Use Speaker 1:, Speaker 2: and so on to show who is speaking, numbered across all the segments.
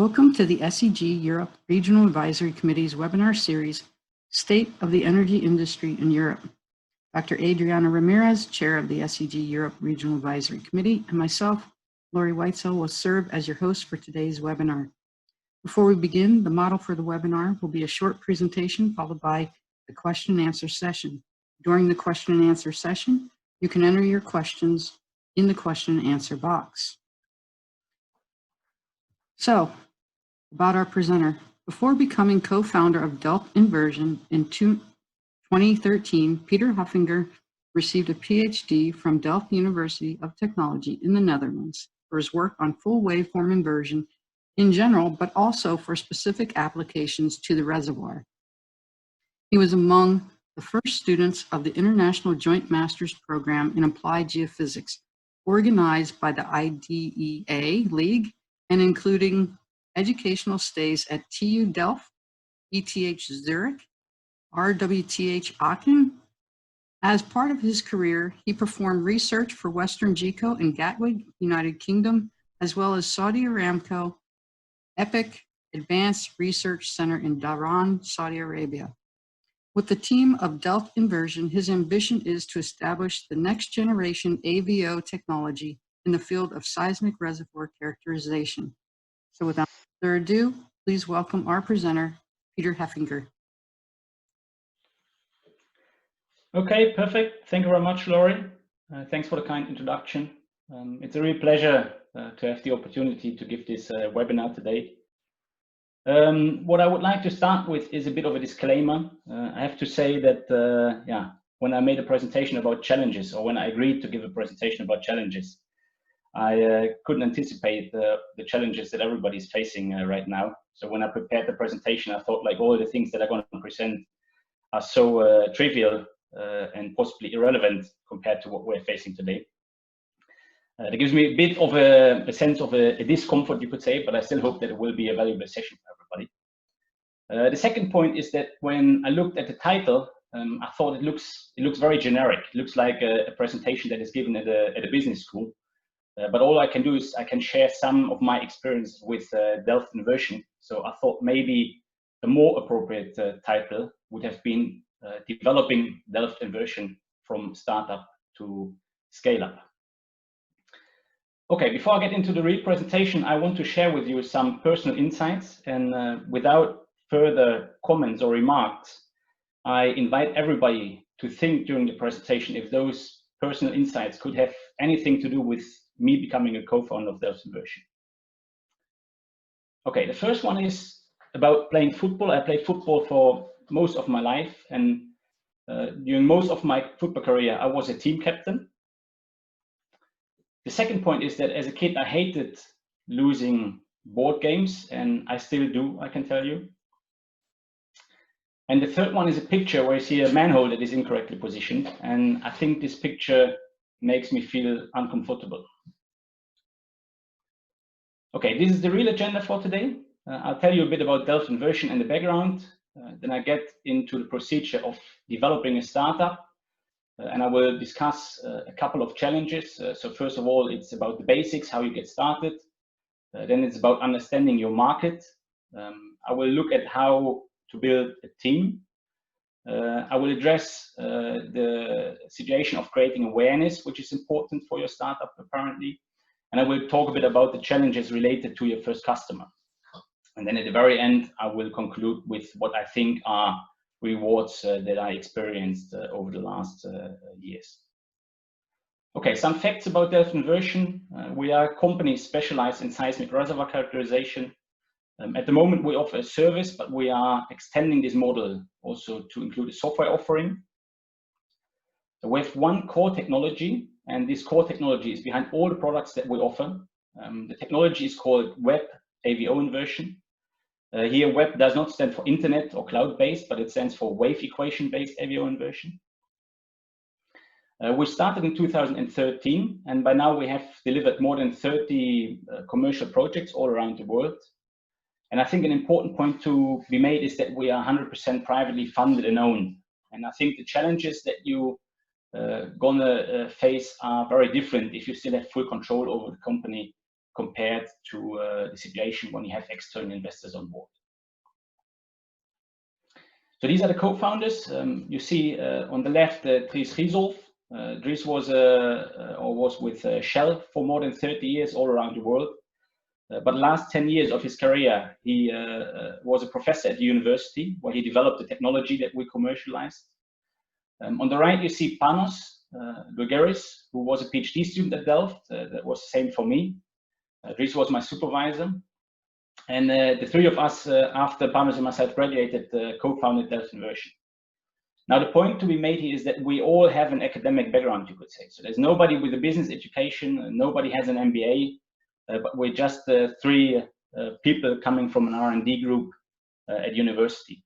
Speaker 1: Welcome to the SEG Europe Regional Advisory Committee's webinar series, State of the Energy Industry in Europe. Dr. Adriana Ramirez, Chair of the SEG Europe Regional Advisory Committee, and myself, Lori Weitzel, will serve as your host for today's webinar. Before we begin, the model for the webinar will be a short presentation followed by the question and answer session. During the question and answer session, you can enter your questions in the question and answer box. So, about our presenter. Before becoming co-founder of Delft Inversion in 2013, Peter Haffinger received a PhD from Delft University of Technology in the Netherlands for his work on full waveform inversion in general, but also for specific applications to the reservoir. He was among the first students of the International Joint Masters Program in Applied Geophysics, organized by the IDEA League and including educational stays at TU Delft, ETH Zurich, RWTH Aachen. As part of his career, he performed research for Western GECO in Gatwick, United Kingdom, as well as Saudi Aramco, EPIC Advanced Research Center in Dhahran, Saudi Arabia. With the team of Delft Inversion, his ambition is to establish the next generation AVO technology in the field of seismic reservoir characterization. So without further ado, please welcome our presenter, Peter Haffinger.
Speaker 2: Okay, perfect. Thank you very much, Laurie. Thanks for the kind introduction. It's a real pleasure to have the opportunity to give this webinar today. What I would like to start with is a bit of a disclaimer. I have to say that, when I made a presentation about challenges, or when I agreed to give a presentation about challenges, I couldn't anticipate the challenges that everybody's facing right now. So when I prepared the presentation, I thought like all the things that I'm going to present are so trivial and possibly irrelevant compared to what we're facing today. That gives me a bit of a sense of a discomfort, you could say, but I still hope that it will be a valuable session for everybody. The second point is that when I looked at the title, I thought it looks very generic. It looks like a presentation that is given at a business school. But all I can do is I can share some of my experience with Delft Inversion. So I thought maybe a more appropriate title would have been Developing Delft Inversion from Startup to Scale Up. Okay, before I get into the real presentation, I want to share with you some personal insights. And without further comments or remarks, I invite everybody to think during the presentation if those personal insights could have anything to do with me becoming a co-founder of Delft Inversion. Okay, the first one is about playing football. I played football for most of my life, and during most of my football career, I was a team captain. The second point is that as a kid, I hated losing board games, and I still do, I can tell you. And the third one is a picture where you see a manhole that is incorrectly positioned, and I think this picture makes me feel uncomfortable. Okay, this is the real agenda for today. I'll tell you a bit about Delft Inversion and the background. Then I get into the procedure of developing a startup, and I will discuss a couple of challenges. So first of all, it's about the basics, how you get started. Then it's about understanding your market. I will look at how to build a team. I will address the situation of creating awareness, which is important for your startup apparently. And I will talk a bit about the challenges related to your first customer. And then at the very end, I will conclude with what I think are rewards that I experienced over the last years. Okay, some facts about Delft Inversion. We are a company specialized in seismic reservoir characterization. At the moment, we offer a service, but we are extending this model also to include a software offering. So we have one core technology, and this core technology is behind all the products that we offer. The technology is called web AVO inversion. Here, web does not stand for internet or cloud-based, but it stands for wave equation-based AVO inversion. We started in 2013, and by now we have delivered more than 30 commercial projects all around the world. And I think an important point to be made is that we are 100% privately funded and owned. And I think the challenges that you gonna face are very different if you still have full control over the company compared to the situation when you have external investors on board. So these are the co-founders. You see on the left, Dries Riesolf. Dries was with Shell for more than 30 years all around the world. But the last 10 years of his career, he was a professor at the university where he developed the technology that we commercialized. On the right, you see Panos Bulgaris, who was a PhD student at Delft. That was the same for me. Dries was my supervisor. And the three of us, after Panos and myself graduated, co-founded Delft Inversion. Now, the point to be made here is that we all have an academic background, you could say. So there's nobody with a business education, nobody has an MBA, but we're just three people coming from an R&D group at university.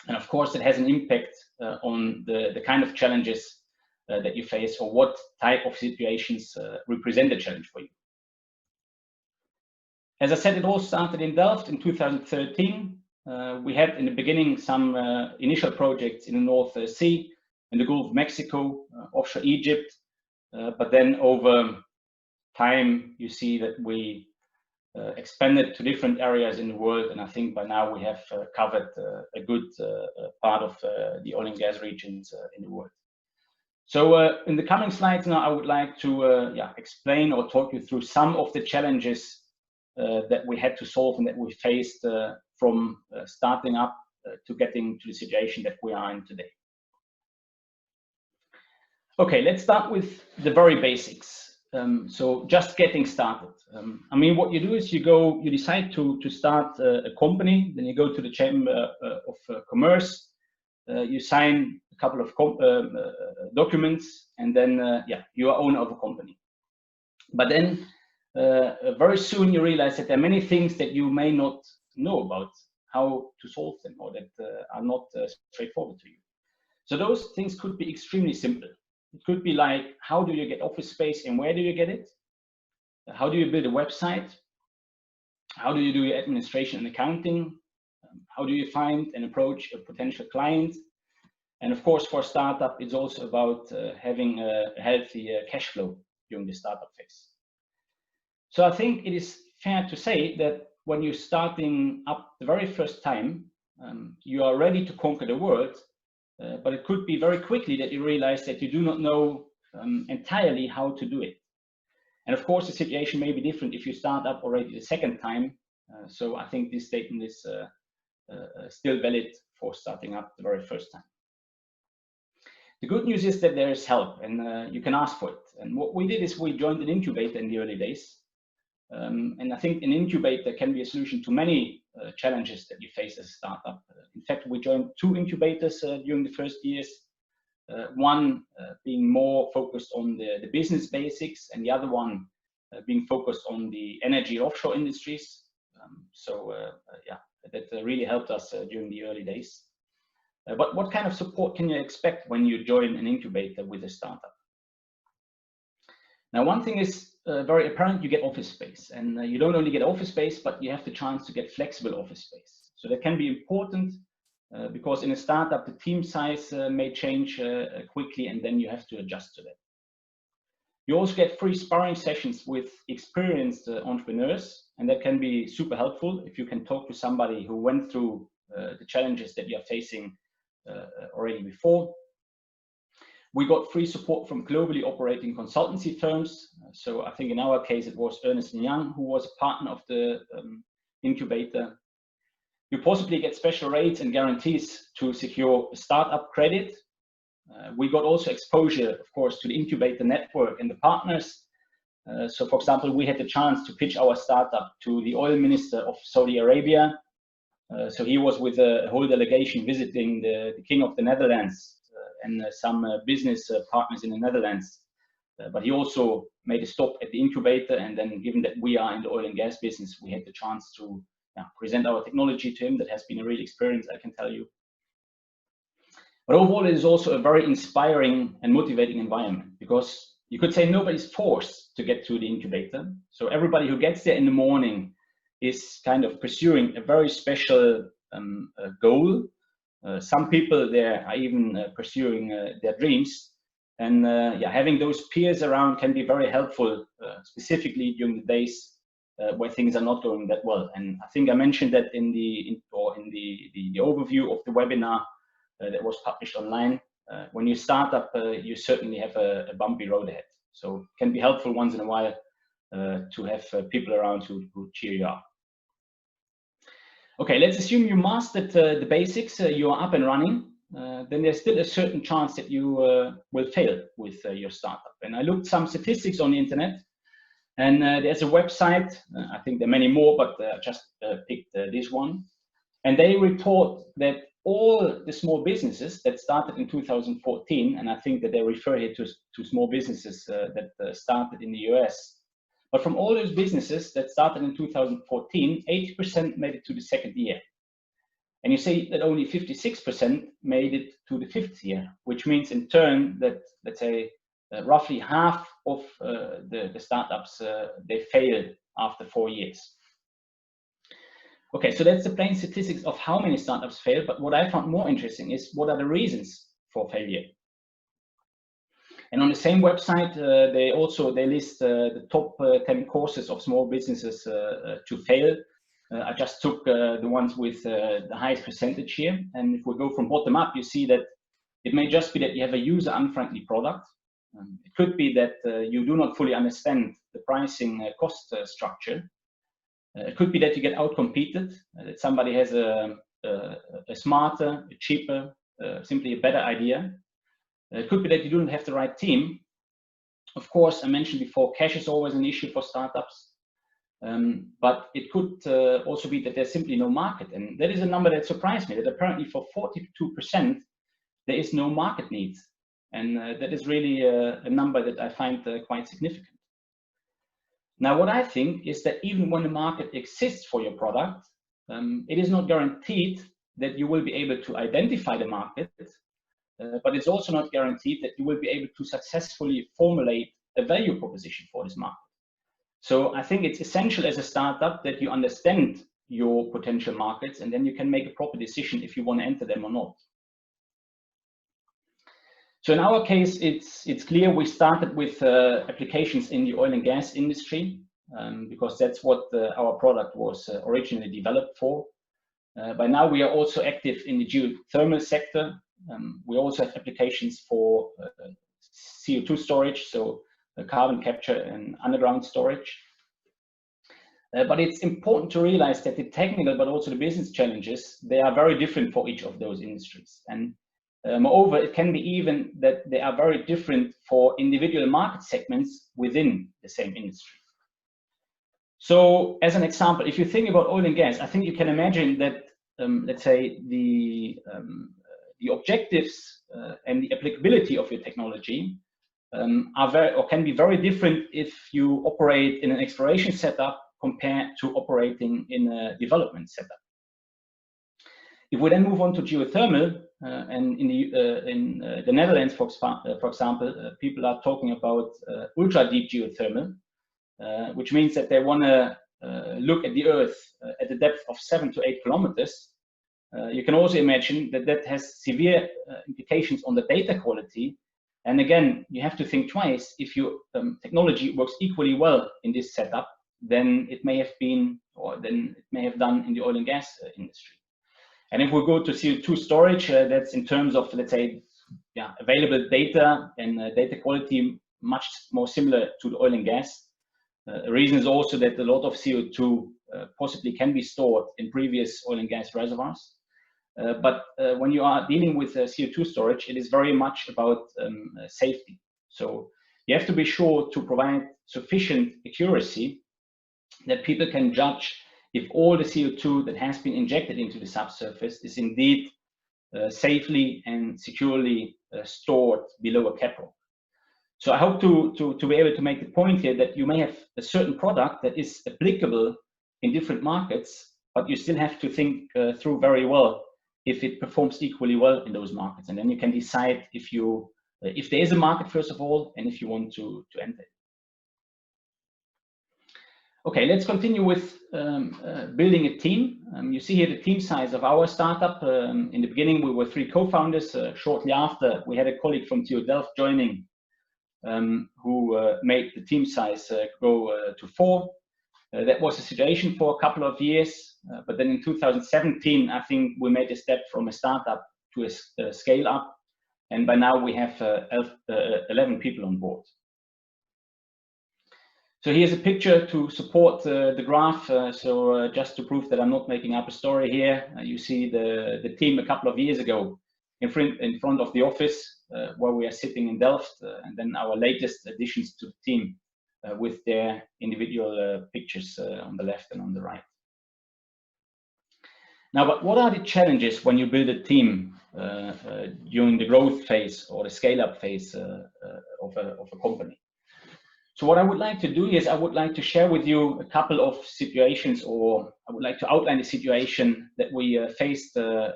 Speaker 2: And of course, it has an impact on the kind of challenges that you face, or what type of situations represent a challenge for you. As I said, it all started in Delft in 2013. We had in the beginning some initial projects in the North Sea, in the Gulf of Mexico, offshore Egypt, but then over time you see that we expanded to different areas in the world, and I think by now we have covered a good part of the oil and gas regions in the world. So in the coming slides now, I would like to explain or talk you through some of the challenges that we had to solve and that we faced from starting up to getting to the situation that we are in today. Okay, let's start with the very basics. So just getting started. I mean, what you do is you decide to start a company, then you go to the Chamber of Commerce, you sign a couple of documents, and then you are owner of a company. But then very soon you realize that there are many things that you may not know about how to solve them, or that are not straightforward to you. So those things could be extremely simple. It could be like, how do you get office space and where do you get it? How do you build a website? How do you do your administration and accounting? How do you find and approach a potential client? And of course, for a startup, it's also about having a healthy cash flow during the startup phase. So I think it is fair to say that when you're starting up the very first time, you are ready to conquer the world, but it could be very quickly that you realize that you do not know entirely how to do it. And of course, the situation may be different if you start up already the second time. So I think this statement is still valid for starting up the very first time. The good news is that there is help, and you can ask for it. And what we did is we joined an incubator in the early days. And I think an incubator can be a solution to many challenges that you face as a startup. In fact, we joined 2 incubators during the first years, one being more focused on the business basics, and the other one being focused on the energy offshore industries. That really helped us during the early days. But what kind of support can you expect when you join an incubator with a startup? Now, one thing is very apparent: you get office space, and you don't only get office space, but you have the chance to get flexible office space. So that can be important because in a startup, the team size may change quickly, and then you have to adjust to that. You also get free sparring sessions with experienced entrepreneurs, and that can be super helpful if you can talk to somebody who went through the challenges that you're facing already before. We got free support from globally operating consultancy firms. So I think in our case, it was Ernst & Young, who was a partner of the incubator. You possibly get special rates and guarantees to secure startup credit. We got also exposure, of course, to the incubator network and the partners. So for example, we had the chance to pitch our startup to the oil minister of Saudi Arabia. So he was with a whole delegation visiting the King of the Netherlands and some business partners in the Netherlands. But he also made a stop at the incubator, and then given that we are in the oil and gas business, we had the chance to present our technology to him. That has been a real experience, I can tell you. But overall, it is also a very inspiring and motivating environment, because you could say nobody's forced to get to the incubator. So everybody who gets there in the morning is kind of pursuing a very special goal. Some people there are even pursuing their dreams. And having those peers around can be very helpful, specifically during the days where things are not going that well. And I think I mentioned that in the overview of the webinar that was published online. When you start up, you certainly have a bumpy road ahead. So it can be helpful once in a while to have people around who cheer you up. Okay, let's assume you mastered the basics, you are up and running. Then there's still a certain chance that you will fail with your startup. And I looked some statistics on the internet, and there's a website, I think there are many more, but I just picked this one. And they report that all the small businesses that started in 2014, and I think that they refer here to small businesses that started in the US, but from all those businesses that started in 2014, 80% made it to the second year. And you say that only 56% made it to the fifth year, which means in turn that, let's say, roughly half of the startups, they failed after 4 years. Okay, so that's the plain statistics of how many startups failed, but what I found more interesting is what are the reasons for failure. And on the same website, they list the top 10 causes of small businesses to fail. I just took the ones with the highest percentage here. And if we go from bottom up, you see that it may just be that you have a user-unfriendly product. It could be that you do not fully understand the pricing cost structure. It could be that you get outcompeted, that somebody has a smarter, a cheaper, simply a better idea. It could be that you don't have the right team. Of course, I mentioned before, cash is always an issue for startups. But it could also be that there's simply no market. And that is a number that surprised me, that apparently for 42%, there is no market need. And that is really a number that I find quite significant. Now, what I think is that even when the market exists for your product, it is not guaranteed that you will be able to identify the market, but it's also not guaranteed that you will be able to successfully formulate a value proposition for this market. So I think it's essential as a startup that you understand your potential markets, and then you can make a proper decision if you want to enter them or not. So in our case, it's clear we started with applications in the oil and gas industry, because that's what our product was originally developed for. By now, we are also active in the geothermal sector. We also have applications for CO2 storage, so carbon capture and underground storage. But it's important to realize that the technical, but also the business challenges, they are very different for each of those industries. And moreover, it can be even that they are very different for individual market segments within the same industry. So as an example, if you think about oil and gas, I think you can imagine that, let's say, the objectives and the applicability of your technology can be very different if you operate in an exploration setup compared to operating in a development setup. If we then move on to geothermal, and in the Netherlands, for example, people are talking about ultra deep geothermal, which means that they want to look at the Earth at a depth of 7 to 8 kilometers. You can also imagine that that has severe implications on the data quality. And again, you have to think twice. If your technology works equally well in this setup, then it may have been, or then it may have done in the oil and gas industry. And if we go to CO2 storage, that's in terms of, let's say, available data and data quality much more similar to the oil and gas. The reason is also that a lot of CO2 possibly can be stored in previous oil and gas reservoirs. But when you are dealing with CO2 storage, it is very much about safety. So you have to be sure to provide sufficient accuracy that people can judge if all the CO2 that has been injected into the subsurface is indeed safely and securely stored below a capital. So I hope to be able to make the point here that you may have a certain product that is applicable in different markets, but you still have to think through very well if it performs equally well in those markets. And then you can decide if there is a market, first of all, and if you want to enter it. Okay, let's continue with building a team. You see here the team size of our startup. In the beginning, we were 3 co-founders. Shortly after, we had a colleague from TU Delft joining, who made the team size grow to 4. That was the situation for a couple of years, but then in 2017, I think we made a step from a startup to a scale up, and by now we have 11 people on board. So here's a picture to support the graph. Just to prove that I'm not making up a story here, you see the team a couple of years ago in front of the office where we are sitting in Delft, and then our latest additions to the team with their individual pictures on the left and on the right. Now, but what are the challenges when you build a team during the growth phase or the scale-up phase of a company? So what I would like to do is I would like to share with you a couple of situations, or I would like to outline the situation that we faced a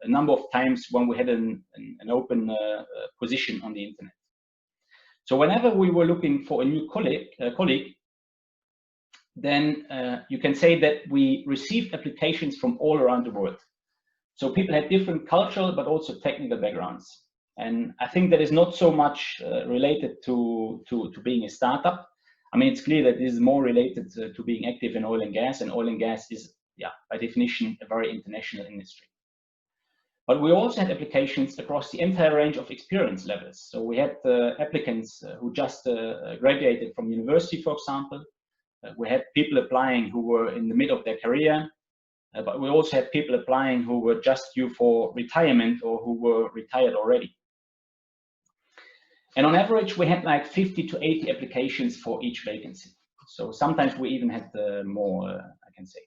Speaker 2: number of times when we had an open position on the internet. So whenever we were looking for a new colleague, then you can say that we received applications from all around the world. So people had different cultural but also technical backgrounds. And I think that is not so much related to being a startup. I mean, it's clear that this is more related to being active in oil and gas is, yeah, by definition, a very international industry. But we also had applications across the entire range of experience levels. So we had applicants who just graduated from university, for example. We had people applying who were in the middle of their career, but we also had people applying who were just due for retirement or who were retired already. And on average, we had like 50 to 80 applications for each vacancy. So sometimes we even had more, I can say.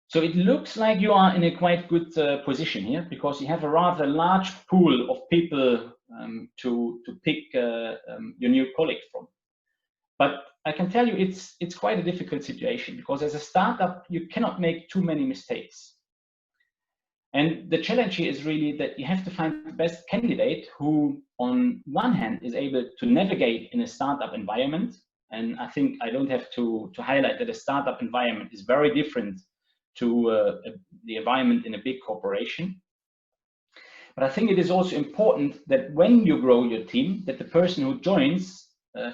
Speaker 2: So it looks like you are in a quite good position here, because you have a rather large pool of people to pick your new colleague from. But I can tell you it's quite a difficult situation, because as a startup, you cannot make too many mistakes. And the challenge here is really that you have to find the best candidate who, on one hand, is able to navigate in a startup environment. And I think I don't have to highlight that a startup environment is very different to the environment in a big corporation. But I think it is also important that when you grow your team, that the person who joins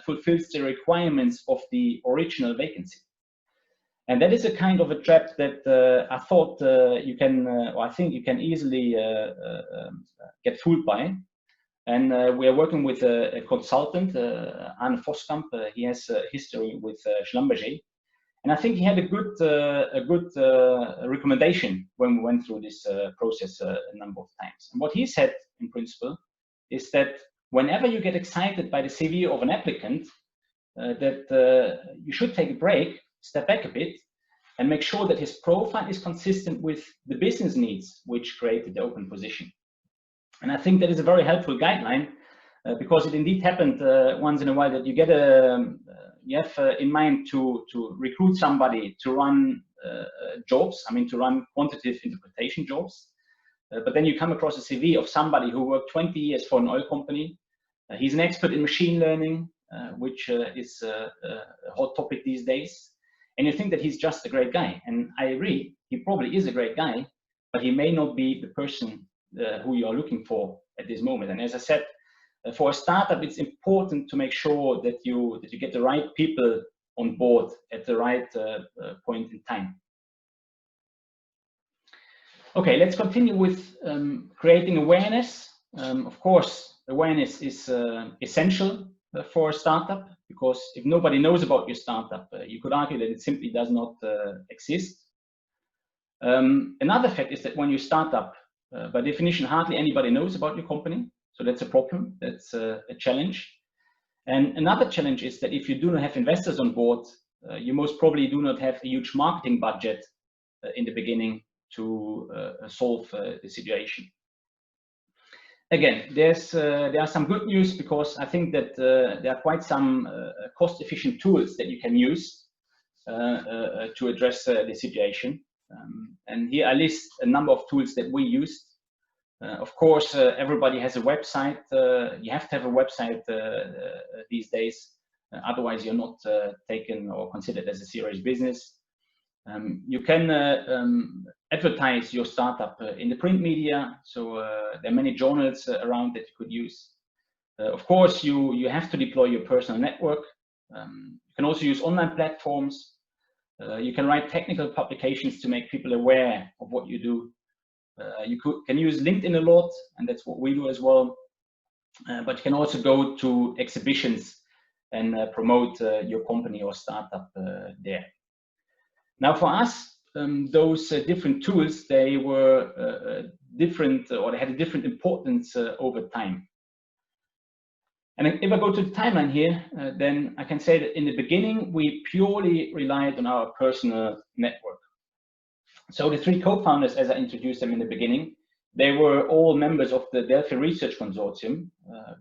Speaker 2: fulfills the requirements of the original vacancy. And that is a kind of a trap that I thought you can, or I think you can easily get fooled by. And we are working with a consultant, Arne Voskamp. He has a history with Schlumberger. And I think he had a good recommendation when we went through this process a number of times. And what he said, in principle, is that whenever you get excited by the CV of an applicant, that you should take a break, step back a bit, and make sure that his profile is consistent with the business needs which created the open position. And I think that is a very helpful guideline, because it indeed happened once in a while that you get you have in mind to recruit somebody to run jobs, I mean to run quantitative interpretation jobs, but then you come across a CV of somebody who worked 20 years for an oil company. He's an expert in machine learning, which is a hot topic these days. And you think that he's just a great guy. And I agree, he probably is a great guy, but he may not be the person who you are looking for at this moment. And as I said, for a startup, it's important to make sure that you get the right people on board at the right point in time. Okay, let's continue with creating awareness. Of course, awareness is essential for a startup, because if nobody knows about your startup, you could argue that it simply does not exist. Another fact is that when you start up, by definition, hardly anybody knows about your company. So that's a problem, that's a challenge. And another challenge is that if you do not have investors on board, you most probably do not have a huge marketing budget in the beginning to solve the situation. Again, there are some good news, because I think that there are quite some cost-efficient tools that you can use to address the situation. And here I list a number of tools that we used. Of course, everybody has a website. You have to have a website these days, otherwise you're not taken or considered as a serious business. You can advertise your startup in the print media, so there are many journals around that you could use. Of course, you have to deploy your personal network. You can also use online platforms. You can write technical publications to make people aware of what you do. You can use LinkedIn a lot, and that's what we do as well. But you can also go to exhibitions and promote your company or startup there. Now for us, those different tools, they were different, or they had a different importance over time. And if I go to the timeline here, then I can say that in the beginning, we purely relied on our personal network. So the three co-founders, as I introduced them in the beginning, they were all members of the Delft Research Consortium,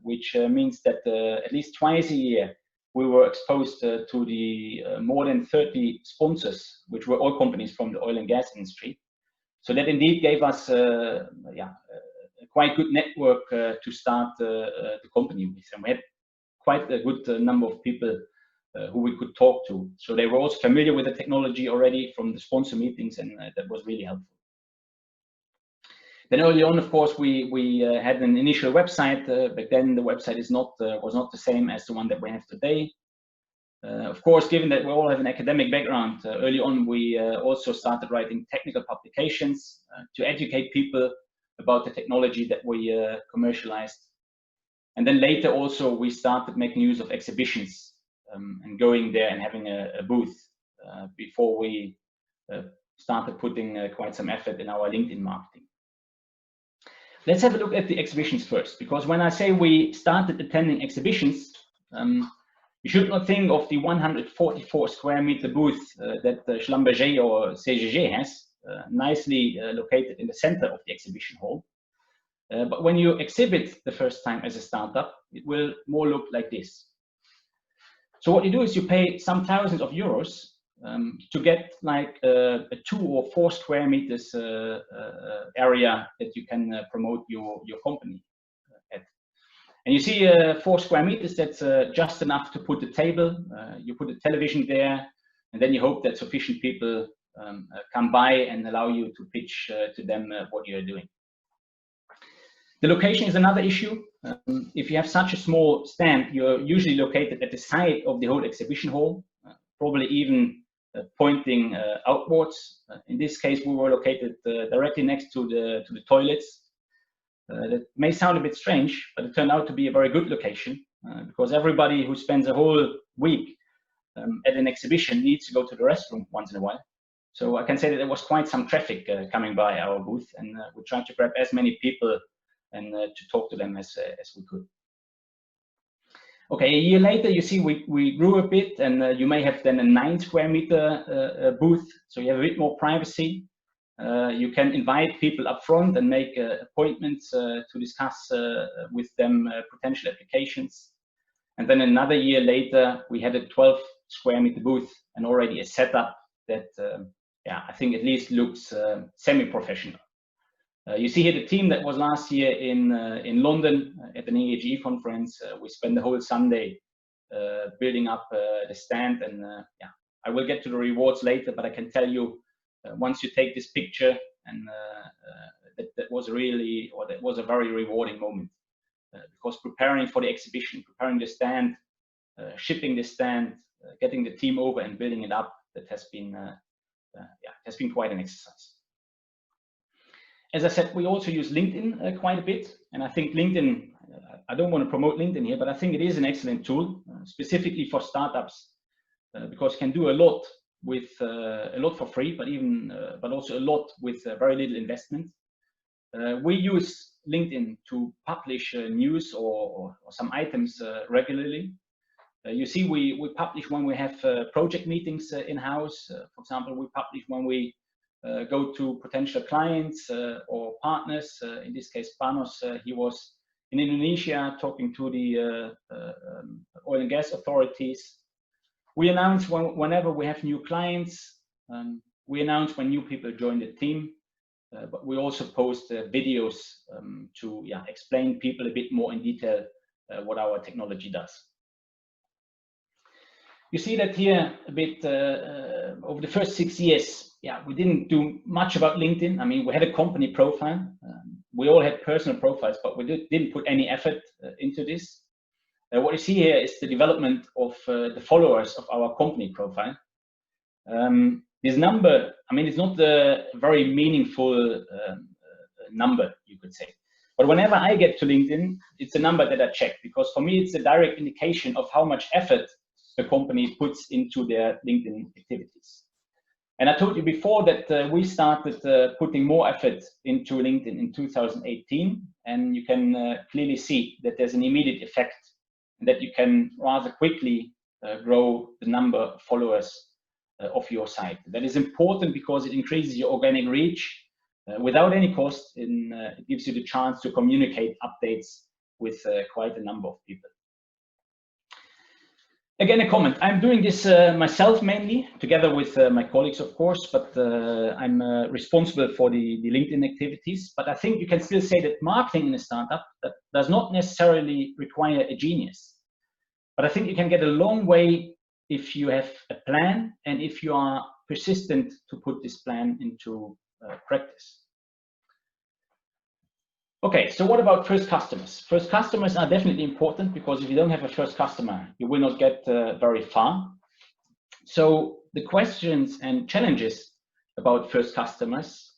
Speaker 2: which means that at least twice a year, we were exposed to the more than 30 sponsors, which were all companies from the oil and gas industry. So that indeed gave us a quite good network to start the company with. And we had quite a good number of people who we could talk to. So they were also familiar with the technology already from the sponsor meetings, and that was really helpful. Then early on, of course, we had an initial website, but then the website was not the same as the one that we have today. Of course, given that we all have an academic background, early on we also started writing technical publications to educate people about the technology that we commercialized. And then later also we started making use of exhibitions and going there and having a booth before we started putting quite some effort in our LinkedIn marketing. Let's have a look at the exhibitions first, because when I say we started attending exhibitions, you should not think of the 144 square meter booth that Schlumberger or CGG has, nicely located in the center of the exhibition hall. But when you exhibit the first time as a startup, it will more look like this. So what you do is you pay some thousands of euros to get like a 2 or 4 square meters area that you can promote your company at. And you see 4 square meters, that's just enough to put a table, you put a television there, and then you hope that sufficient people come by and allow you to pitch to them what you're doing. The location is another issue. If you have such a small stand, you're usually located at the side of the whole exhibition hall, probably even pointing outwards. In this case, we were located directly next to the toilets. That may sound a bit strange, but it turned out to be a very good location because everybody who spends a whole week at an exhibition needs to go to the restroom once in a while. So I can say that there was quite some traffic coming by our booth, and we tried to grab as many people and to talk to them as we could. Okay, a year later, you see we grew a bit, and you may have then a 9 square meter booth, so you have a bit more privacy. You can invite people up front and make appointments to discuss with them potential applications. And then another year later, we had a 12 square meter booth and already a setup that, I think at least looks semi-professional. You see here the team that was last year in London at an EAGE conference. We spent the whole Sunday building up the stand, and I will get to the rewards later, but I can tell you once you take this picture, and that was really, or that was a very rewarding moment, because preparing for the exhibition, preparing the stand, shipping the stand, getting the team over and building it up, that has been quite an exercise. As I said, we also use LinkedIn quite a bit, and I think LinkedIn, I don't want to promote LinkedIn here, but I think it is an excellent tool, specifically for startups, because you can do a lot with a lot for free, but also a lot with very little investment. We use LinkedIn to publish news or some items regularly. You see, we publish when we have project meetings in-house. For example, we publish when we go to potential clients or partners. In this case, Panos, he was in Indonesia talking to the oil and gas authorities. We announce whenever we have new clients. We announce when new people join the team. But we also post videos to explain people a bit more in detail what our technology does. You see that here a bit over the first 6 years. We didn't do much about LinkedIn. I mean, we had a company profile. We all had personal profiles, but we didn't put any effort into this. What you see here is the development of the followers of our company profile. This number, I mean, it's not a very meaningful number, you could say. But whenever I get to LinkedIn, it's a number that I check, because for me, it's a direct indication of how much effort the company puts into their LinkedIn activities. And I told you before that we started putting more effort into LinkedIn in 2018, and you can clearly see that there's an immediate effect, and that you can rather quickly grow the number of followers of your site. That is important because it increases your organic reach without any cost, and it gives you the chance to communicate updates with quite a number of people. Again, a comment. I'm doing this myself mainly, together with my colleagues, of course, but I'm responsible for the LinkedIn activities. But I think you can still say that marketing in a startup that does not necessarily require a genius. But I think you can get a long way if you have a plan and if you are persistent to put this plan into practice. Okay, so what about first customers? First customers are definitely important, because if you don't have a first customer, you will not get very far. So the questions and challenges about first customers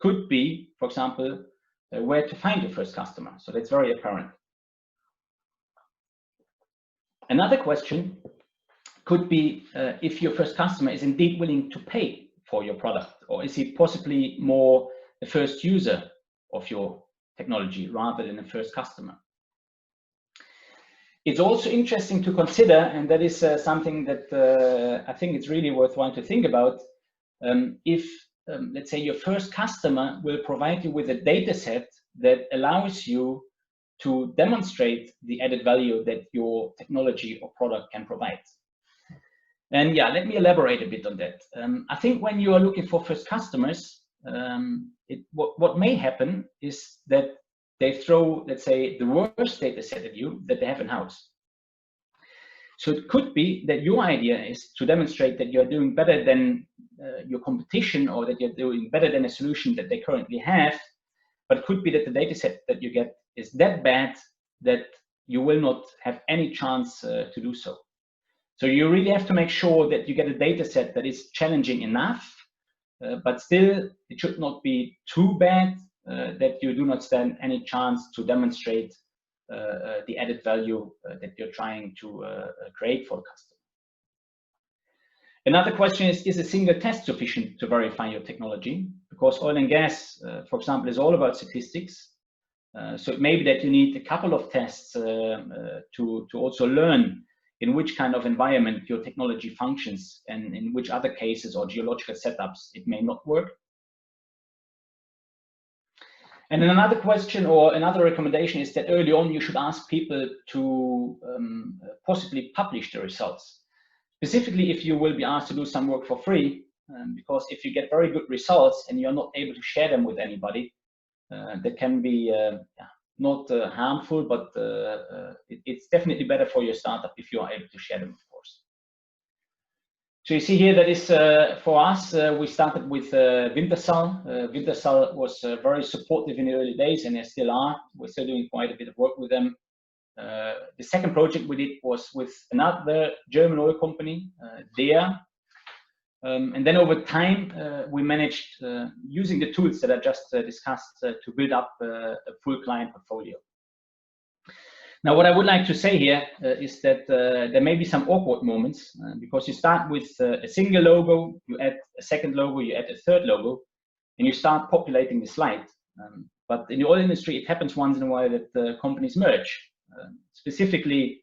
Speaker 2: could be, for example, where to find your first customer. So that's very apparent. Another question could be if your first customer is indeed willing to pay for your product, or is he possibly more the first user of your technology rather than a first customer. It's also interesting to consider, and that is something that I think it's really worthwhile to think about, if let's say your first customer will provide you with a data set that allows you to demonstrate the added value that your technology or product can provide. And yeah, let me elaborate a bit on that. I think when you are looking for first customers, what may happen is that they throw, let's say, the worst data set at you that they have in-house. So it could be that your idea is to demonstrate that you're doing better than your competition, or that you're doing better than a solution that they currently have. But it could be that the data set that you get is that bad that you will not have any chance to do so. So you really have to make sure that you get a data set that is challenging enough, but still it should not be too bad that you do not stand any chance to demonstrate the added value that you're trying to create for the customer. Another question is a single test sufficient to verify your technology? Because oil and gas, for example, is all about statistics. So it may be that you need a couple of tests to also learn in which kind of environment your technology functions, and in which other cases or geological setups it may not work. And then another question or another recommendation is that early on you should ask people to possibly publish the results. Specifically if you will be asked to do some work for free, because if you get very good results and you're not able to share them with anybody, that can be not harmful, but it's definitely better for your startup if you are able to share them, of course. So you see here that is for us, we started with Wintershall. Wintershall was very supportive in the early days, and they still are. We're still doing quite a bit of work with them. The second project we did was with another German oil company, DEA. And then over time, we managed, using the tools that I just discussed, to build up a full client portfolio. Now, what I would like to say here is that there may be some awkward moments, because you start with a single logo, you add a second logo, you add a third logo, and you start populating the slide. But in the oil industry, it happens once in a while that companies merge, specifically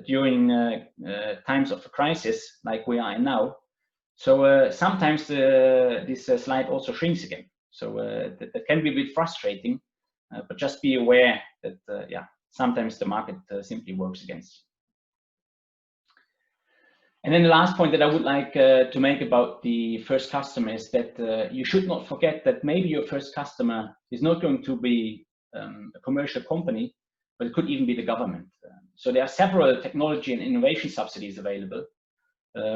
Speaker 2: during times of a crisis like we are in now. So sometimes this slide also shrinks again. So that can be a bit frustrating, but just be aware that, yeah, sometimes the market simply works against you. And then the last point that I would like to make about the first customer is that you should not forget that maybe your first customer is not going to be a commercial company, but it could even be the government. So there are several technology and innovation subsidies available.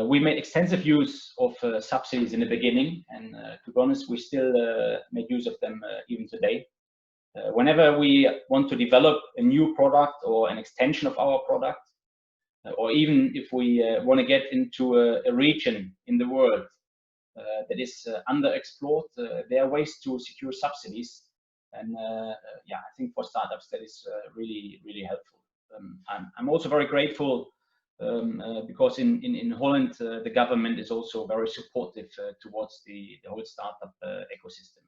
Speaker 2: We made extensive use of subsidies in the beginning, and to be honest, we still make use of them even today. Whenever we want to develop a new product or an extension of our product, or even if we want to get into a region in the world that is underexplored, there are ways to secure subsidies. And yeah, I think for startups that is really helpful. I'm also very grateful because in Holland the government is also very supportive towards the whole startup ecosystem.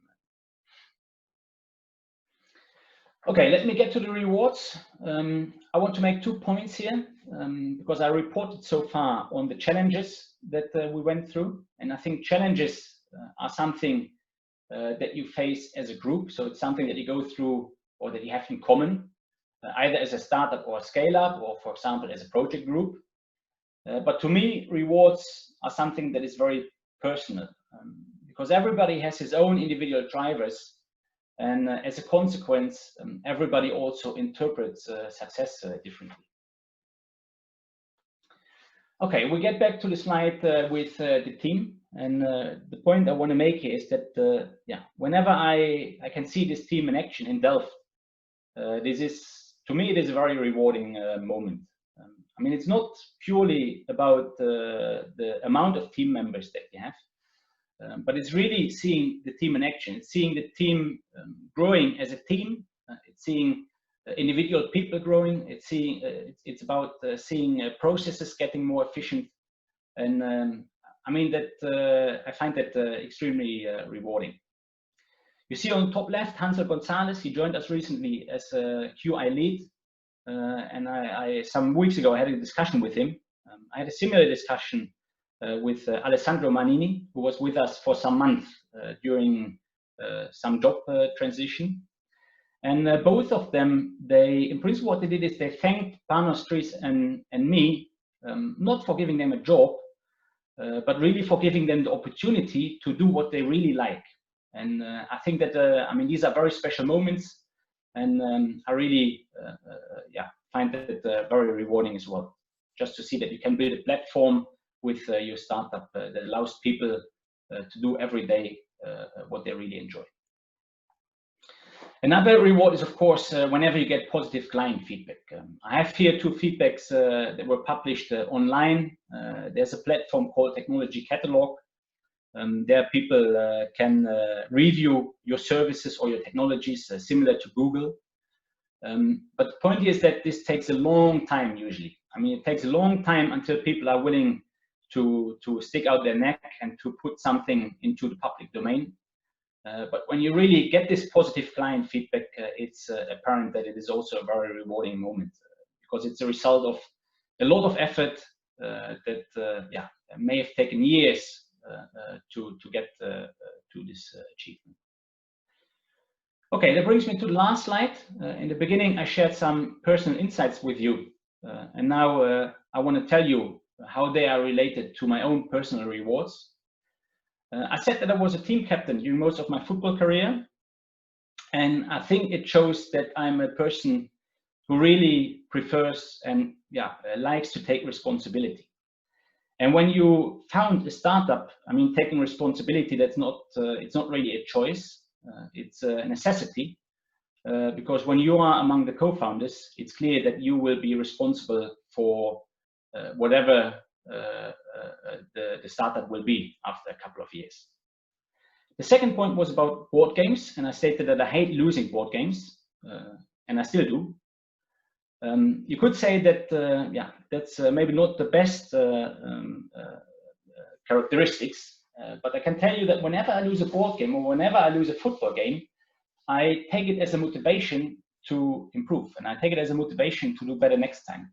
Speaker 2: Okay, let me get to the rewards. I want to make 2 points here because I reported so far on the challenges that we went through, and I think challenges are something that you face as a group. So it's something that you go through or that you have in common, either as a startup or a scale-up, or for example as a project group. But to me, rewards are something that is very personal because everybody has his own individual drivers. And as a consequence, everybody also interprets success differently. Okay, we get back to the slide with the team. And the point I want to make here is that, yeah, whenever I can see this team in action in Delft, this is, to me, it is a very rewarding moment. I mean, it's not purely about the amount of team members that you have, but it's really seeing the team in action. It's seeing the team growing as a team. It's seeing individual people growing. It's seeing it's about seeing processes getting more efficient. And I mean that I find that extremely rewarding. You see on top left, Hansel Gonzalez. He joined us recently as a QI lead, and I some weeks ago I had a discussion with him. I had a similar discussion with Alessandro Manini, who was with us for some months during some job transition. And both of them, in principle, what they did is they thanked Panos, Tris, and me, not for giving them a job, but really for giving them the opportunity to do what they really like. And I think that, I mean, these are very special moments, and I really, yeah, find that very rewarding as well. Just to see that you can build a platform with your startup that allows people to do every day what they really enjoy. Another reward is, of course, whenever you get positive client feedback. I have here 2 feedbacks that were published online. There's a platform called Technology Catalog. There people can review your services or your technologies similar to Google. But the point here is that this takes a long time usually. I mean, it takes a long time until people are willing to stick out their neck and to put something into the public domain. But when you really get this positive client feedback, it's apparent that it is also a very rewarding moment because it's a result of a lot of effort that yeah, may have taken years to get to this achievement. Okay, that brings me to the last slide. In the beginning, I shared some personal insights with you, and now I want to tell you how they are related to my own personal rewards. I said that I was a team captain during most of my football career, and I think it shows that I'm a person who really prefers and likes to take responsibility. And when you found a startup, I mean, taking responsibility, that's not it's not really a choice, it's a necessity, because when you are among the co-founders, it's clear that you will be responsible for whatever the startup will be after a couple of years. The second point was about board games, and I stated that I hate losing board games, and I still do. You could say that, yeah, that's maybe not the best characteristics, but I can tell you that whenever I lose a board game or whenever I lose a football game, I take it as a motivation to improve, and I take it as a motivation to do better next time.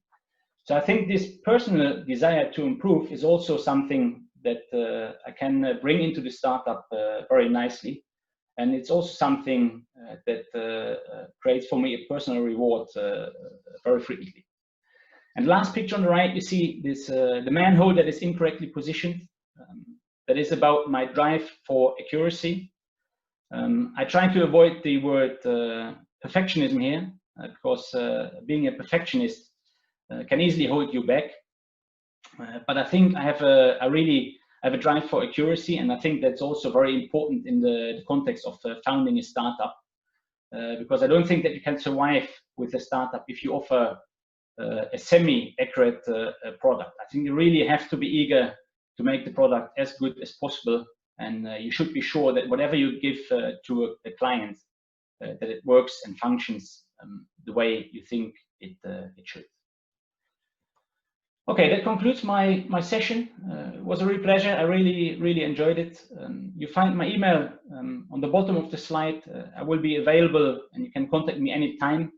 Speaker 2: So I think this personal desire to improve is also something that I can bring into the startup very nicely. And it's also something that creates for me a personal reward very frequently. And last picture on the right, you see this the manhole that is incorrectly positioned. That is about my drive for accuracy. I try to avoid the word perfectionism here, because being a perfectionist can easily hold you back. But I think I have a drive for accuracy, and I think that's also very important in the context of founding a startup, because I don't think that you can survive with a startup if you offer a semi-accurate product. I think you really have to be eager to make the product as good as possible, and you should be sure that whatever you give to a client, that it works and functions the way you think it should. Okay, that concludes my session. It was a real pleasure. I really enjoyed it. You find my email on the bottom of the slide. I will be available, and you can contact me anytime.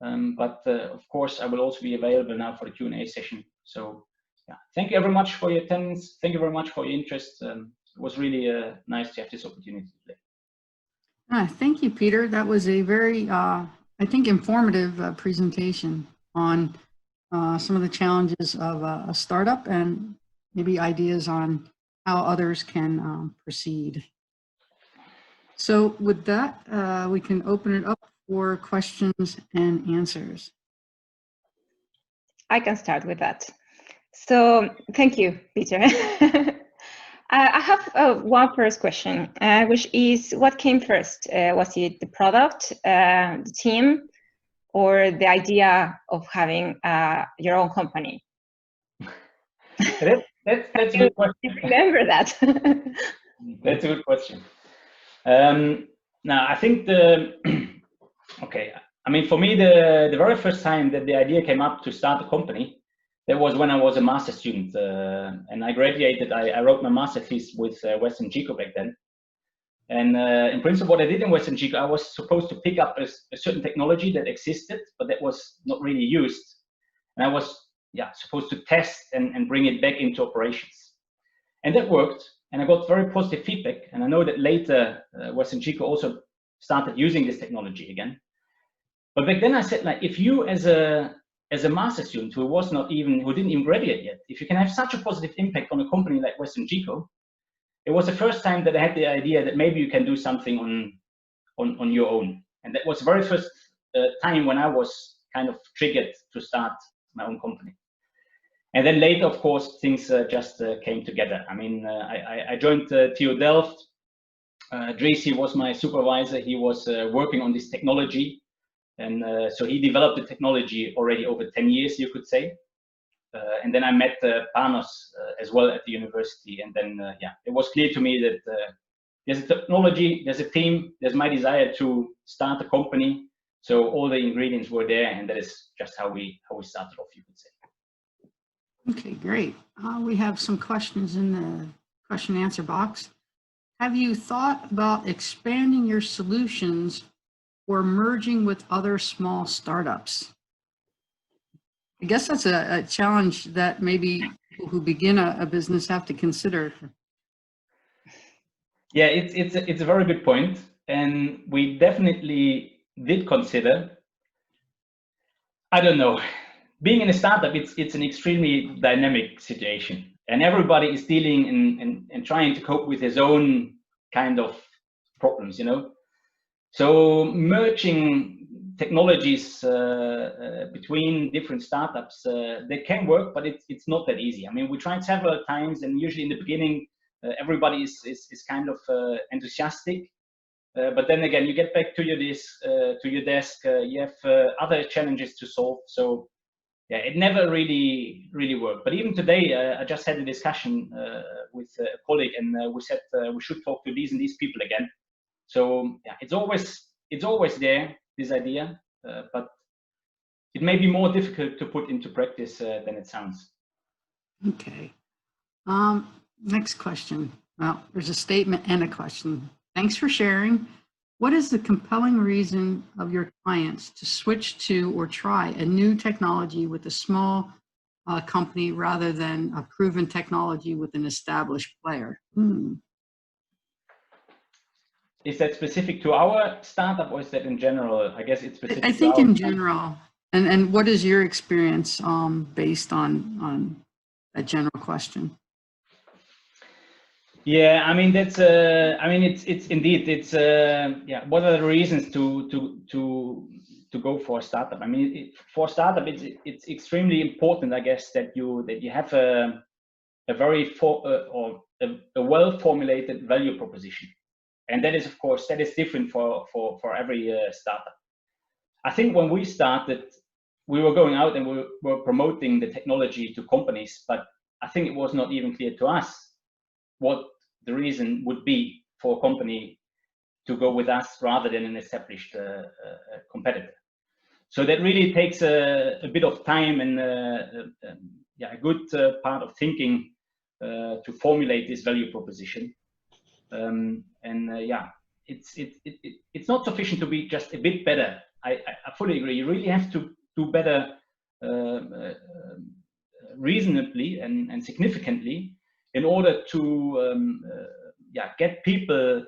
Speaker 2: But of course, I will also be available now for the Q&A session. So, yeah, thank you very much for your attendance. Thank you very much for your interest. It was really nice to have this opportunity today.
Speaker 1: Thank you, Peter. That was a very, I think, informative presentation on some of the challenges of a startup and maybe ideas on how others can proceed. So with that, we can open it up for questions and answers.
Speaker 3: I can start with that. So thank you, Peter. I have one first question, which is, what came first? Was it the product, the team, or the idea of having your own company?
Speaker 2: That's a good question.
Speaker 3: Remember that.
Speaker 2: That's a good question. Now, I think okay, I mean, for me, the very first time that the idea came up to start a company, that was when I was a master's student, and I graduated. I wrote my master's thesis with Western Chico back then. And in principle, what I did in Western Chico, I was supposed to pick up a certain technology that existed, but that was not really used. And I was supposed to test and bring it back into operations. And that worked, and I got very positive feedback. And I know that later, Western Chico also started using this technology again. But back then I said, like, if you as a master student who didn't even graduate yet, if you can have such a positive impact on a company like Western Chico, it was the first time that I had the idea that maybe you can do something on your own. And that was the very first time when I was kind of triggered to start my own company. And then later, of course, things just came together. I mean, I joined TU Delft. Dries was my supervisor. He was working on this technology. And so he developed the technology already over 10 years, you could say. And then I met Panos as well at the university. And then, it was clear to me that there's a technology, there's a team, there's my desire to start a company. So all the ingredients were there, and that is just how we started off, you could say.
Speaker 1: Okay, great. We have some questions in the question and answer box. Have you thought about expanding your solutions or merging with other small startups? I guess that's a challenge that maybe people who begin a business have to consider.
Speaker 2: Yeah, it's a very good point, and we definitely did consider. I don't know. Being in a startup, it's an extremely dynamic situation, and everybody is dealing and trying to cope with his own kind of problems, you know. So merging technologies between different startups, they can work, but it's not that easy. I mean, we tried several times, and usually in the beginning, everybody is kind of enthusiastic. But then again, you get back to your desk, you have other challenges to solve. So yeah, it never really worked. But even today, I just had a discussion with a colleague, and we said we should talk to these and these people again. So yeah, it's always there, this idea, but it may be more difficult to put into practice than it sounds.
Speaker 1: Okay. Next question. Well, there's a statement and a question. Thanks for sharing. What is the compelling reason of your clients to switch to or try a new technology with a small company rather than a proven technology with an established player?
Speaker 2: Is that specific to our startup, or is that in general? I guess it's specific.
Speaker 1: I think in general. And what is your experience based on that general question?
Speaker 2: Yeah, I mean that's. I mean it's indeed it's. Yeah, what are the reasons to go for a startup? I mean, for a startup, it's extremely important, I guess, that you have a very well formulated value proposition, and that is, of course, that is different for every startup. I think when we started, we were going out and we were promoting the technology to companies, but I think it was not even clear to us what the reason would be for a company to go with us rather than an established competitor. So that really takes a bit of time and a good part of thinking to formulate this value proposition. It's not sufficient to be just a bit better. I fully agree. You really have to do better reasonably and significantly in order to get people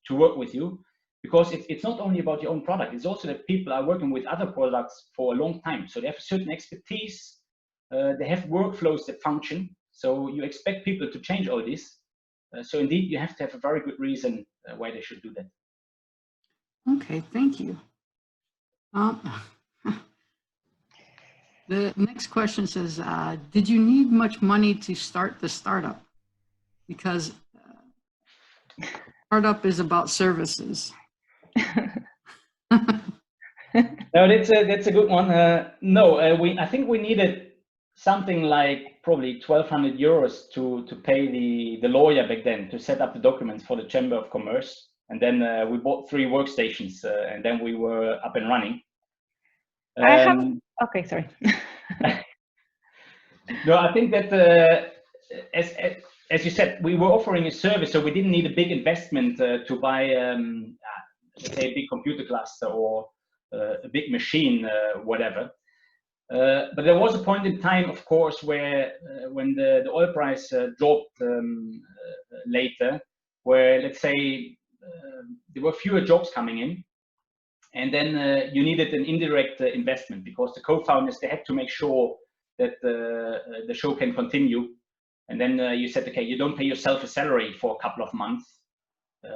Speaker 2: to work with you, because it's not only about your own product, it's also that people are working with other products for a long time, so they have a certain expertise, they have workflows that function, so you expect people to change all this. So indeed, you have to have a very good reason why they should do that.
Speaker 1: Okay, thank you. The next question says, did you need much money to start the startup? Because startup is about services.
Speaker 2: No, that's a good one. No, I think we needed something like probably 1,200 euros to pay the lawyer back then to set up the documents for the Chamber of Commerce, and then we bought 3 workstations, and then we were up and running.
Speaker 3: Okay, sorry.
Speaker 2: No, I think that as you said, we were offering a service, so we didn't need a big investment to buy, let's say, a big computer cluster or a big machine, whatever. But there was a point in time, of course, where when the oil price dropped later, where, let's say, there were fewer jobs coming in, and then you needed an indirect investment, because the co-founders, they had to make sure that the show can continue. And then you said, okay, you don't pay yourself a salary for a couple of months,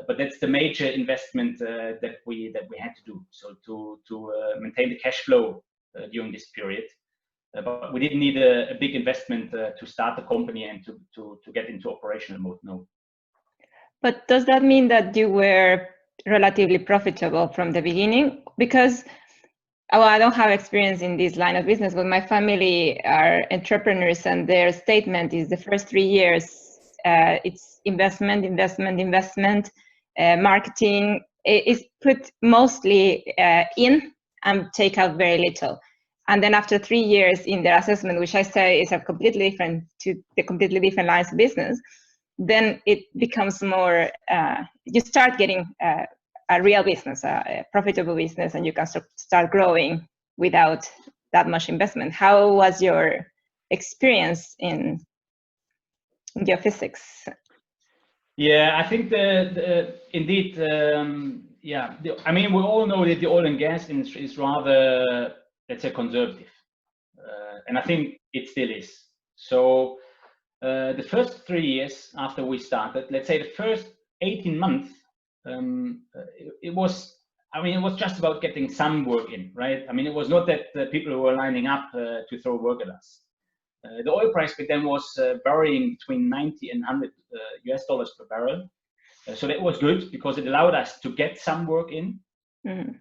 Speaker 2: but that's the major investment that we had to do. So to maintain the cash flow during this period, but we didn't need a big investment to start the company and to get into operational mode. No. But
Speaker 3: does that mean that you were relatively profitable from the beginning? Because I don't have experience in this line of business, but my family are entrepreneurs, and their statement is the first 3 years, it's investment, marketing is put mostly in and take out very little. And then after 3 years in their assessment, which I say is a completely different lines of business, then it becomes more, you start getting a real business, a profitable business, and you can start growing without that much investment. How was your experience in geophysics?
Speaker 2: Yeah, I think indeed, I mean, we all know that the oil and gas industry is rather, let's say, conservative, and I think it still is. So the first 3 years after we started, let's say the first 18 months, it was just about getting some work in, right? I mean, it was not that people were lining up to throw work at us. The oil price back then was varying between 90 and 100 US dollars per barrel. So that was good because it allowed us to get some work in. Mm-hmm.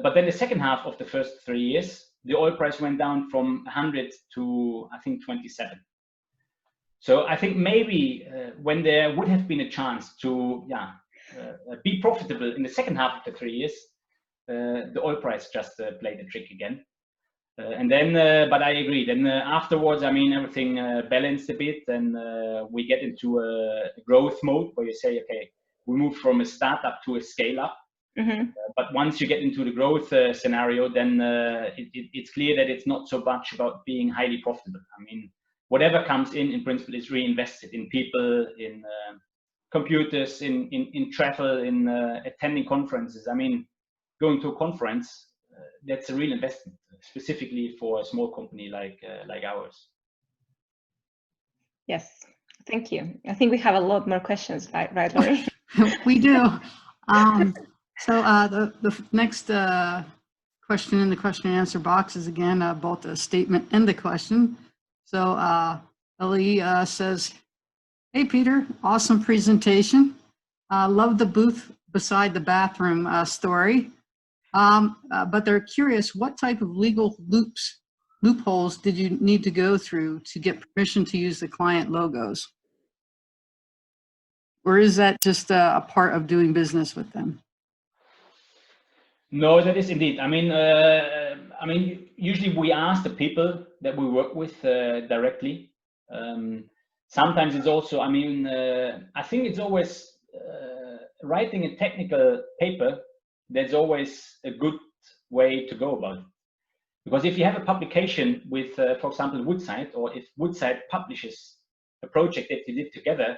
Speaker 2: But then the second half of the first 3 years, the oil price went down from 100 to, I think, 27. So I think maybe when there would have been a chance to be profitable in the second half of the 3 years, the oil price just played a trick again. And then, but I agree, then afterwards, I mean, everything balanced a bit, and we get into a growth mode where you say, okay, we move from a startup to a scale up. Mm-hmm. But once you get into the growth scenario, then it's clear that it's not so much about being highly profitable. I mean, whatever comes in principle, is reinvested in people, in computers, in travel, in attending conferences. I mean, going to a conference, that's a real investment, specifically for a small company like ours.
Speaker 3: Yes, thank you. I think we have a lot more questions, right, Laurie?
Speaker 1: We do. So the next question in the question and answer box is again both a statement and a question. So Ellie says, "Hey Peter, awesome presentation. Love the booth beside the bathroom story. But they're curious, what type of legal loopholes did you need to go through to get permission to use the client logos? Or is that just a part of doing business with them?
Speaker 2: No, that is indeed. I mean, usually we ask the people that we work with directly. Sometimes it's also, I mean, I think it's always writing a technical paper. That's always a good way to go about it. Because if you have a publication with, for example, Woodside, or if Woodside publishes a project that you did together,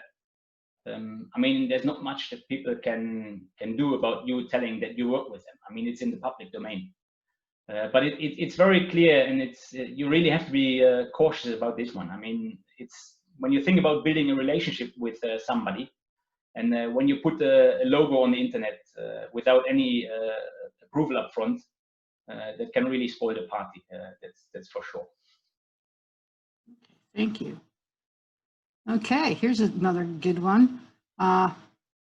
Speaker 2: I mean, there's not much that people can do about you telling that you work with them. I mean, it's in the public domain. But it's very clear, and it's you really have to be cautious about this one. I mean, it's when you think about building a relationship with somebody, and when you put a logo on the internet without any approval up front, that can really spoil the party. That's for sure.
Speaker 1: Thank you. Okay, here's another good one.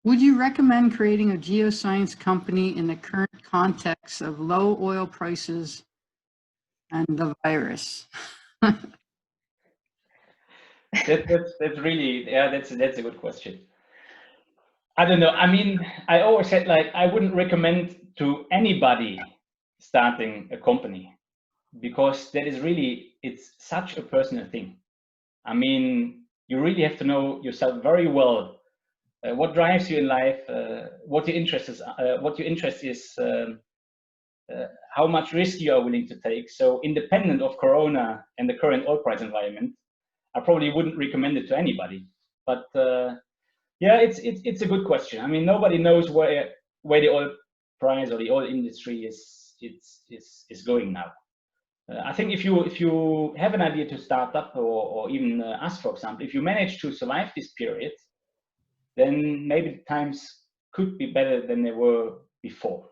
Speaker 1: Would you recommend creating a geoscience company in the current context of low oil prices and the virus?
Speaker 2: That's really, yeah, that's a good question. I don't know. I mean, I always said, like, I wouldn't recommend to anybody starting a company, because that is really, it's such a personal thing. I mean, you really have to know yourself very well, what drives you in life, what your interest is, how much risk you are willing to take. So independent of Corona and the current oil price environment, I probably wouldn't recommend it to anybody. But yeah, it's a good question. I mean, nobody knows where the oil price or the oil industry is going now. I think if you have an idea to start up, or even us, for example, if you manage to survive this period, then maybe the times could be better than they were before.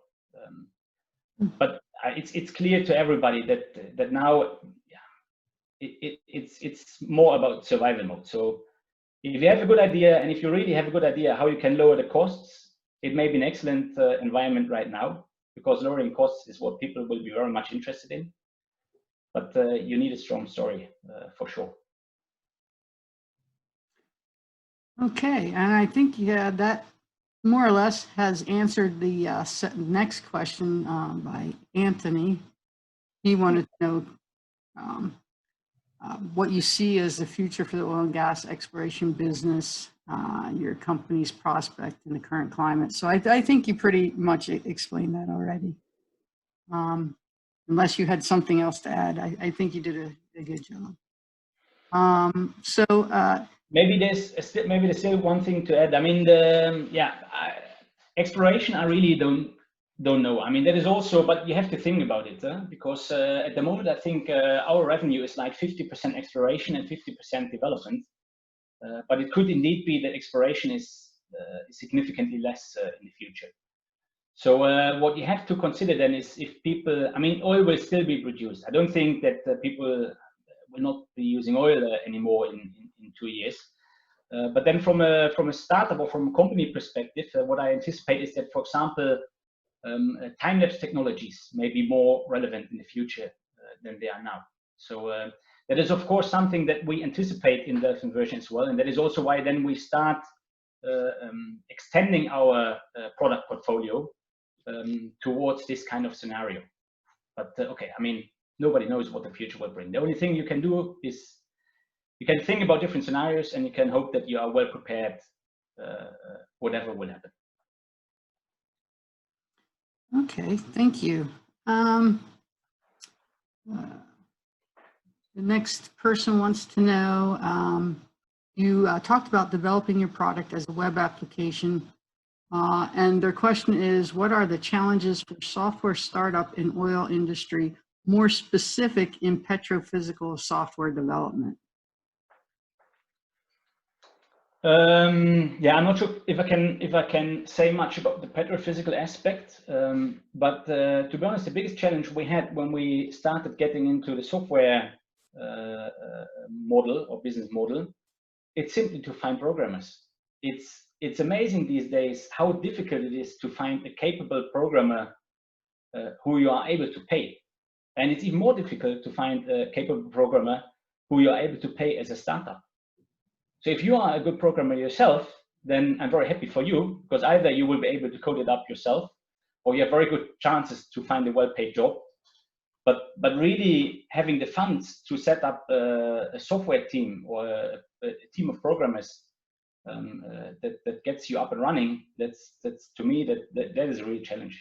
Speaker 2: But it's clear to everybody that now, yeah, it's more about survival mode. So if you have a good idea, and if you really have a good idea how you can lower the costs, it may be an excellent environment right now, because lowering costs is what people will be very much interested in. But you need a strong story for sure.
Speaker 1: Okay, and I think that more or less has answered the next question by Anthony. He wanted to know what you see as the future for the oil and gas exploration business, your company's prospect in the current climate. So I think you pretty much explained that already. Unless you had something else to add, I think you did a good job.
Speaker 2: Maybe there's still one thing to add. I mean, exploration, I really don't know. I mean, that is also, but you have to think about it, because at the moment, I think our revenue is like 50% exploration and 50% development. But it could indeed be that exploration is significantly less in the future. So what you have to consider then is, if people, I mean, oil will still be produced. I don't think that people will not be using oil anymore in 2 years. But then from a startup or from a company perspective, what I anticipate is that, for example, time-lapse technologies may be more relevant in the future than they are now. So that is, of course, something that we anticipate in Delft Inversion as well. And that is also why then we start extending our product portfolio towards this kind of scenario. But okay, I mean, nobody knows what the future will bring. The only thing you can do is you can think about different scenarios, and you can hope that you are well prepared, whatever will happen.
Speaker 1: Okay, thank you. The next person wants to know, you talked about developing your product as a web application, and their question is, what are the challenges for software startup in oil industry, more specific in petrophysical software development?
Speaker 2: Yeah, I'm not sure if I can say much about the petrophysical aspect, but to be honest, the biggest challenge we had when we started getting into the software model or business model, it's simply to find programmers. It's amazing these days how difficult it is to find a capable programmer who you are able to pay. And it's even more difficult to find a capable programmer who you are able to pay as a startup. So if you are a good programmer yourself, then I'm very happy for you, because either you will be able to code it up yourself, or you have very good chances to find a well-paid job. But really having the funds to set up a software team or a team of programmers that gets you up and running, that's to me that is a real challenge.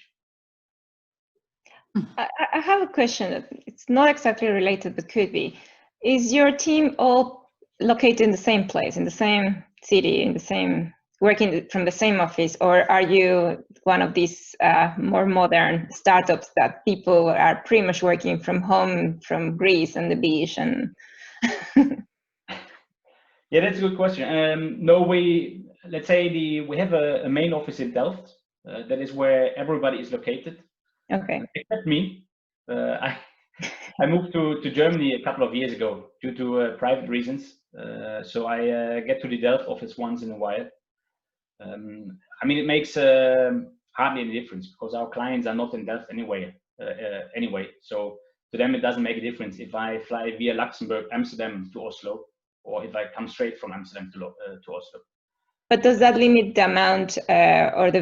Speaker 3: I have a question. It's not exactly related, but could be. Is your team all located in the same place, in the same city, in the same, working from the same office, or are you one of these more modern startups that people are pretty much working from home, from Greece and the beach? And
Speaker 2: yeah, that's a good question. No, let's say we have a main office in Delft. That is where everybody is located.
Speaker 3: Okay.
Speaker 2: Except me. I moved to Germany a couple of years ago due to private reasons. So I get to the Delft office once in a while. I mean, it makes hardly any difference because our clients are not in Delft anyway. So to them, it doesn't make a difference if I fly via Luxembourg, Amsterdam to Oslo, or if I come straight from Amsterdam to Oslo.
Speaker 3: But does that limit the amount or the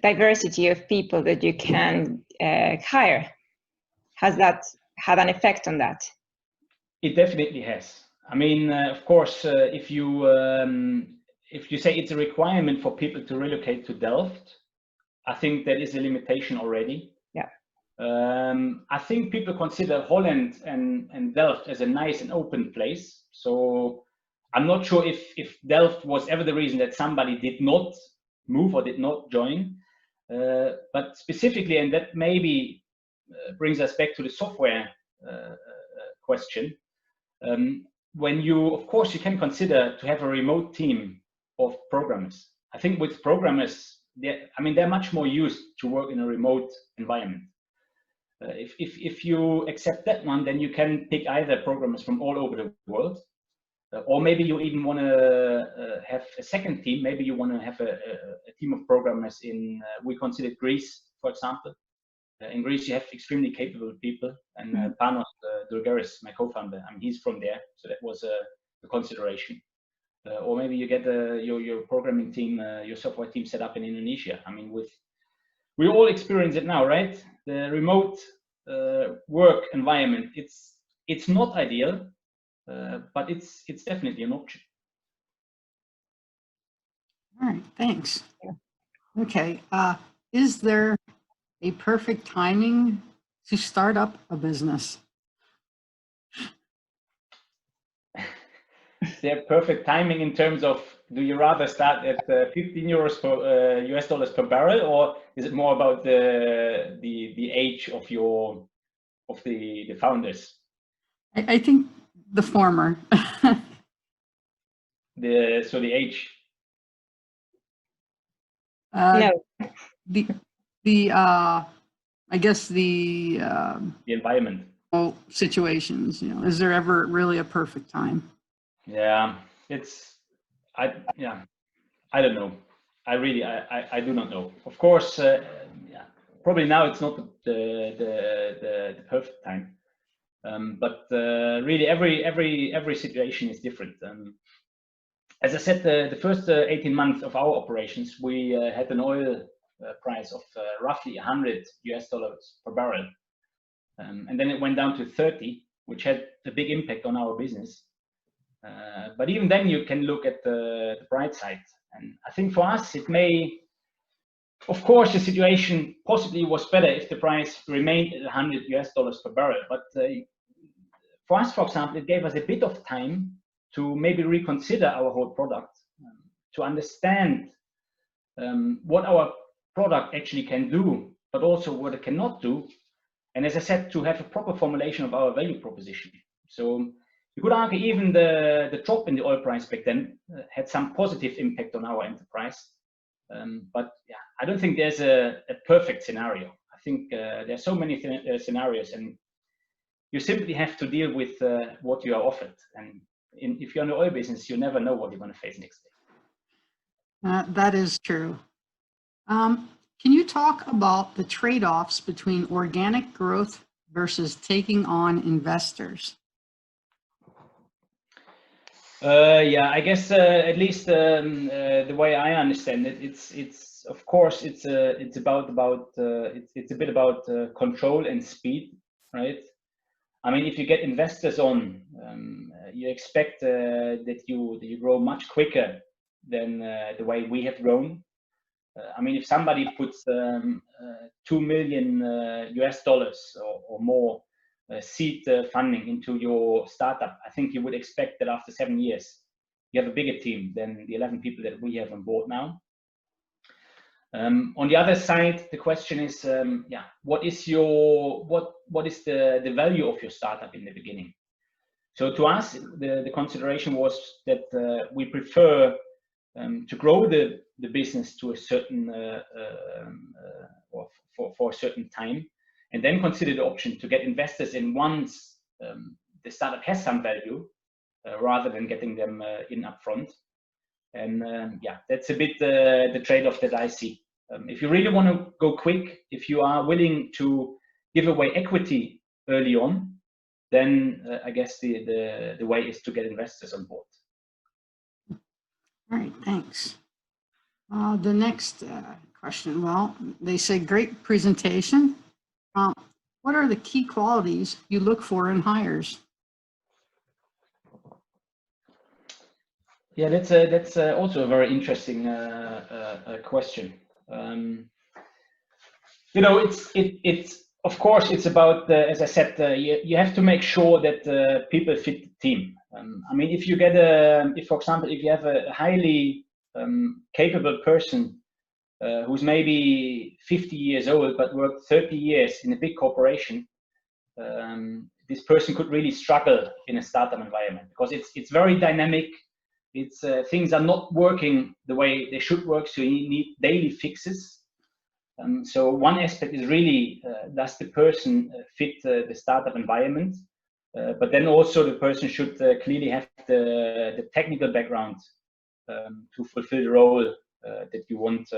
Speaker 3: diversity of people that you can hire? Has that had an effect on that?
Speaker 2: It definitely has. I mean, of course, if you say it's a requirement for people to relocate to Delft, I think that is a limitation already.
Speaker 3: Yeah.
Speaker 2: I think people consider Holland and Delft as a nice and open place. So I'm not sure if Delft was ever the reason that somebody did not move or did not join. But specifically, and that maybe brings us back to the software question. When of course, you can consider to have a remote team of programmers. I think with programmers, they're much more used to work in a remote environment. If you accept that one, then you can pick either programmers from all over the world, or maybe you even want to have a second team. Maybe you want to have a team of programmers in, we consider Greece, for example. In Greece, you have extremely capable people, and Panos Dulgaris, my co-founder, he's from there, so that was a consideration. Or maybe you get your programming team, your software team set up in Indonesia. I mean, we all experience it now, right? The remote work environment, it's not ideal, but it's definitely an option.
Speaker 1: All right, thanks. Okay, is there a perfect timing to start up a business?
Speaker 2: Is there perfect timing in terms of, do you rather start at 15 euros per US dollars per barrel, or is it more about the age of the founders?
Speaker 1: I think the former.
Speaker 2: So the age.
Speaker 3: No.
Speaker 1: I guess the
Speaker 2: environment.
Speaker 1: Situations, is there ever really a perfect time?
Speaker 2: Yeah, I don't know. I do not know. Of course, probably now it's not the perfect time. But really every situation is different. As I said, the first 18 months of our operations, we had an oil price of roughly $100 per barrel. And then it went down to 30, which had a big impact on our business. But even then you can look at the bright side. And I think for us, it may, of course, the situation possibly was better if the price remained at $100 per barrel. But for us, for example, it gave us a bit of time to maybe reconsider our whole product, to understand what our product actually can do, but also what it cannot do. And as I said, to have a proper formulation of our value proposition. So you could argue even the drop in the oil price back then had some positive impact on our enterprise. But yeah, I don't think there's a perfect scenario. I think there's so many scenarios, and you simply have to deal with what you are offered. And if you're in the oil business, you never know what you're going to face next day.
Speaker 1: That is true. Can you talk about the trade-offs between organic growth versus taking on investors?
Speaker 2: Yeah, I guess at least the way I understand it, it's of course it's a bit about control and speed, right? I mean, if you get investors on, you expect that you grow much quicker than the way we have grown. I mean, if somebody puts $2 million US dollars or more seed funding into your startup, I think you would expect that after 7 years, you have a bigger team than the 11 people that we have on board now. On the other side, the question is, yeah, what is the value of your startup in the beginning? So to us, the consideration was that we prefer to grow the business to a certain or for a certain time, and then consider the option to get investors in once the startup has some value, rather than getting them in upfront. And yeah, that's a bit the trade-off that I see. If you really want to go quick, if you are willing to give away equity early on, then I guess the way is to get investors on board.
Speaker 1: All right, thanks. The next question, well, they say great presentation. What are the key qualities you look for in hires?
Speaker 2: Yeah, that's also a very interesting question. You know, it's of course it's about as I said, you have to make sure that people fit the team. I mean, if you get if for example, if you have a highly capable person who's maybe 50 years old but worked 30 years in a big corporation, this person could really struggle in a startup environment because it's very dynamic. It's things are not working the way they should work, so you need daily fixes. So one aspect is really does the person fit the startup environment, but then also the person should clearly have the technical background to fulfill the role that you want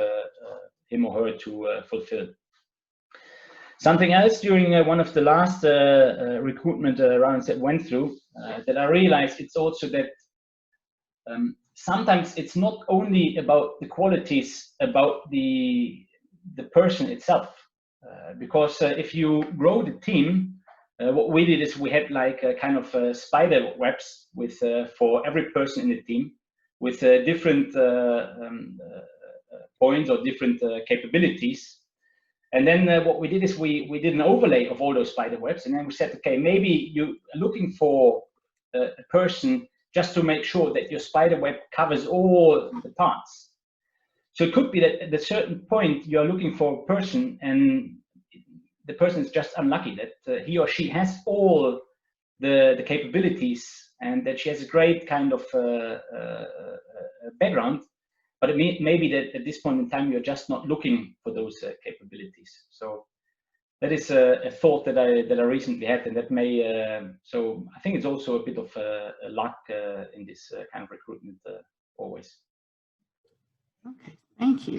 Speaker 2: him or her to fulfill. Something else during one of the last recruitment rounds that went through that I realized, it's also that sometimes it's not only about the qualities about the person itself, because if you grow the team, what we did is we had like a kind of spider webs with for every person in the team with different points or different capabilities. And then what we did is we did an overlay of all those spider webs, and then we said, okay, maybe you're looking for a person just to make sure that your spider web covers all the parts. So it could be that at a certain point you're looking for a person and the person is just unlucky that he or she has all the capabilities and that she has a great kind of background, but it may be that at this point in time you're just not looking for those capabilities. So that is a thought that I recently had, and that may so I think it's also a bit of luck in this kind of recruitment always.
Speaker 1: Okay, thank you.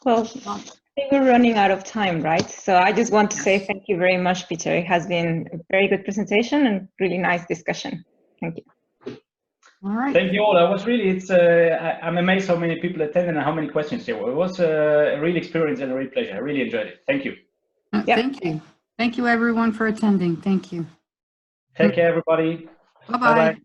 Speaker 3: Well, I think we're running out of time, right? So I just want to say thank you very much, Peter. It has been a very good presentation and really nice discussion. Thank you.
Speaker 1: All right.
Speaker 2: Thank you all. I was really, I'm amazed how many people attended and how many questions there were. It was a real experience and a real pleasure. I really enjoyed it. Thank you.
Speaker 1: Thank you. Thank you everyone for attending. Thank you.
Speaker 2: Take care, everybody.
Speaker 1: Bye-bye.